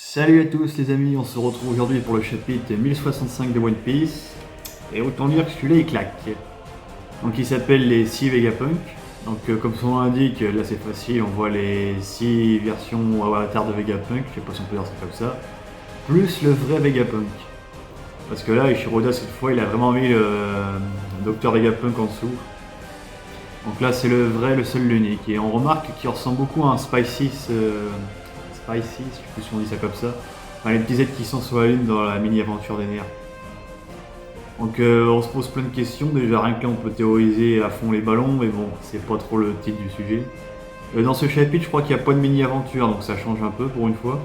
Salut à tous les amis, on se retrouve aujourd'hui pour le chapitre 1065 de One Piece. Et autant dire que celui-là il claque. Donc il s'appelle les 6 Vegapunk. Donc comme son nom l'indique, là c'est facile, on voit les 6 versions avatar de Vegapunk, je sais pas si on peut dire ça comme ça. Plus le vrai Vegapunk. Parce que là, Ishiroda cette fois il a vraiment mis le Docteur Vegapunk en dessous. Donc là c'est le vrai, le seul, l'unique. Et on remarque qu'il ressemble beaucoup à un Spicy, je sais plus si on dit ça comme ça. Enfin, les petits êtres qui sont sur la lune dans la mini-aventure des nerfs. Donc on se pose plein de questions, déjà rien que là on peut théoriser à fond les ballons, mais bon, c'est pas trop le titre du sujet. Dans ce chapitre, je crois qu'il n'y a pas de mini-aventure, donc ça change un peu pour une fois.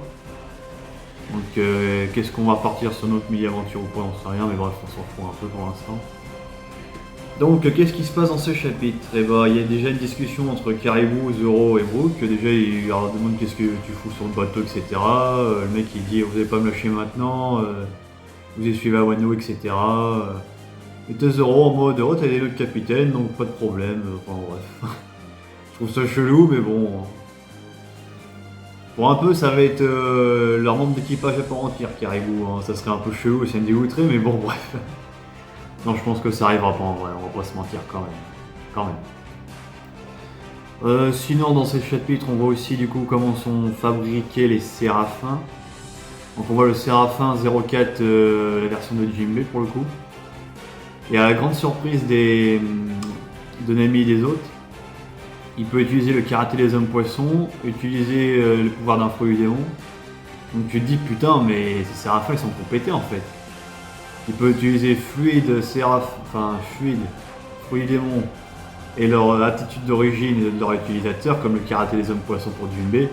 Donc qu'est-ce qu'on va partir sur notre mini-aventure ou pas, on sait rien, mais bref, on s'en fout un peu pour l'instant. Donc qu'est-ce qui se passe dans ce chapitre? Eh ben, il y a déjà une discussion entre Caribou, Zoro et Brook. Déjà il leur demande qu'est-ce que tu fous sur le bateau, etc. Le mec il dit vous allez pas me lâcher maintenant, vous suivi à Wano, etc. Et t'as Zoro en mode oh t'as des autres capitaines donc pas de problème. Enfin bref. Je trouve ça chelou mais bon. Pour un peu ça va être leur membre d'équipage à part entière Caribou. Hein. Ça serait un peu chelou et ça me dégoûterait mais bon bref. Non, je pense que ça arrivera pas en vrai, on va pas se mentir quand même. Quand même. Sinon, dans ces chapitres, on voit aussi du coup comment sont fabriqués les séraphins. Donc on voit le séraphin 04, la version de Jinbei pour le coup. Et à la grande surprise de Nami et des autres, il peut utiliser le karaté des hommes poissons, utiliser le pouvoir d'info du démon. Donc tu te dis putain mais ces séraphins ils sont pour péter en fait. Il peut utiliser fluide, fluide démon et leur attitude d'origine de leur utilisateur, comme le karaté des hommes poissons pour Jinbei.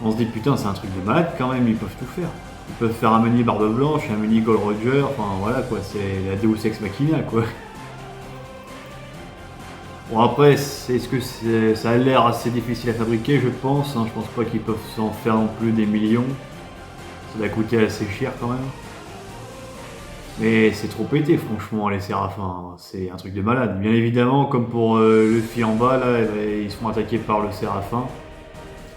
On se dit putain, c'est un truc de malade quand même, ils peuvent tout faire. Ils peuvent faire un mini barbe blanche, un mini Gold Roger, enfin voilà quoi, c'est la Deus Ex Machina quoi. Bon après, est-ce que ça a l'air assez difficile à fabriquer, je pense. Hein, je pense pas qu'ils peuvent s'en faire non plus des millions. Ça va coûter assez cher quand même. Mais c'est trop pété, franchement, les séraphins. C'est un truc de malade. Bien évidemment, comme pour Luffy en bas, là, ils sont attaqués par le séraphin.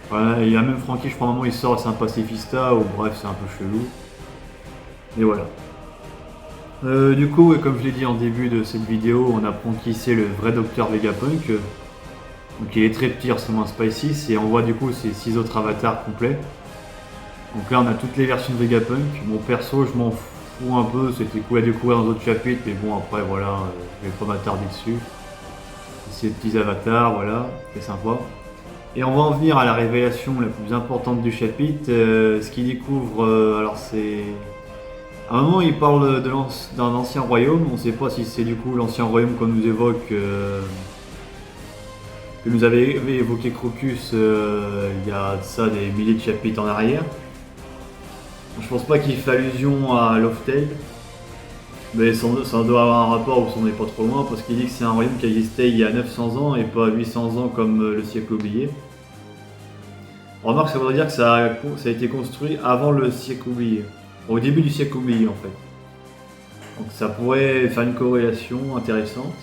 Voilà, il y a même Franky, je crois, à un moment, il sort, c'est un pacifista, ou bref, c'est un peu chelou. Et voilà. Du coup, comme je l'ai dit en début de cette vidéo, on apprend qui c'est le vrai docteur Vegapunk. Donc il est très petit, ressemble à un Spicy, et on voit du coup ses 6 autres avatars complets. Donc là, on a toutes les versions de Vegapunk. Mon perso, je m'en fous un peu, c'était cool à découvrir dans d'autres chapitres, mais bon, après, voilà, je vais pas m'attarder dessus. Ces petits avatars, voilà, c'est sympa. Et on va en venir à la révélation la plus importante du chapitre. Ce qu'il découvre, alors c'est. À un moment, il parle d'un ancien royaume. On ne sait pas si c'est du coup l'ancien royaume qu'on nous évoque, que nous avait évoqué Crocus il y a de ça des milliers de chapitres en arrière. Je pense pas qu'il fait allusion à Loftel, mais ça doit avoir un rapport où on n'est pas trop loin parce qu'il dit que c'est un royaume qui existait il y a 900 ans et pas 800 ans comme le siècle oublié. On remarque, ça voudrait dire que ça a été construit avant le siècle oublié, au début du siècle oublié en fait. Donc ça pourrait faire une corrélation intéressante.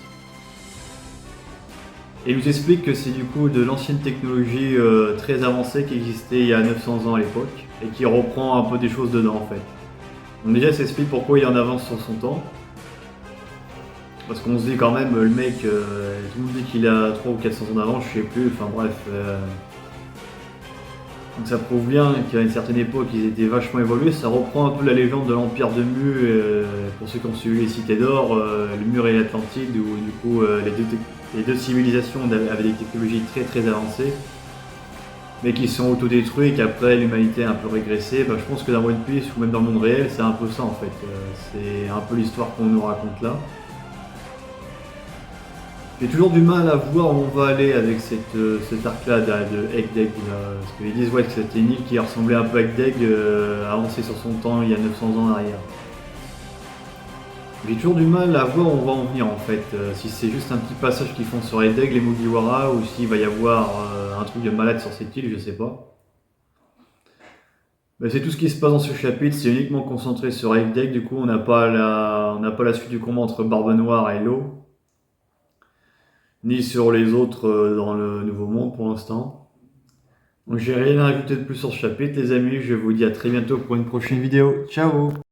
Et il nous explique que c'est du coup de l'ancienne technologie très avancée qui existait il y a 900 ans à l'époque et qui reprend un peu des choses dedans en fait. Donc déjà ça explique pourquoi il est en avance sur son temps. Parce qu'on se dit quand même, le mec, tout le monde dit qu'il a 300 ou 400 ans d'avance, je sais plus, enfin bref. Donc ça prouve bien qu'à une certaine époque ils étaient vachement évolués. Ça reprend un peu la légende de l'Empire de Mu, pour ceux qui ont suivi les cités d'or, le Mur et l'Atlantide, où du coup les deux civilisations avaient des technologies très très avancées, mais qui sont autodétruites et qu'après l'humanité a un peu régressé. Je pense que dans One Piece ou même dans le monde réel, c'est un peu ça en fait. C'est un peu l'histoire qu'on nous raconte là. J'ai toujours du mal à voir où on va aller avec cet arc-là de Ekdeg. Parce qu'ils disent ouais, que c'était une île qui ressemblait un peu à Ekdeg, avancée sur son temps il y a 900 ans en arrière. J'ai toujours du mal à voir où on va en venir en fait. Si c'est juste un petit passage qu'ils font sur Ekdeg, les Mugiwara, ou s'il va y avoir un truc de malade sur cette île, je sais pas. Mais c'est tout ce qui se passe dans ce chapitre, c'est uniquement concentré sur Ekdeg, du coup on n'a pas la suite du combat entre Barbe Noire et Law. Ni sur les autres dans le Nouveau Monde pour l'instant. Donc j'ai rien à rajouter de plus sur ce chapitre les amis, je vous dis à très bientôt pour une prochaine vidéo. Ciao!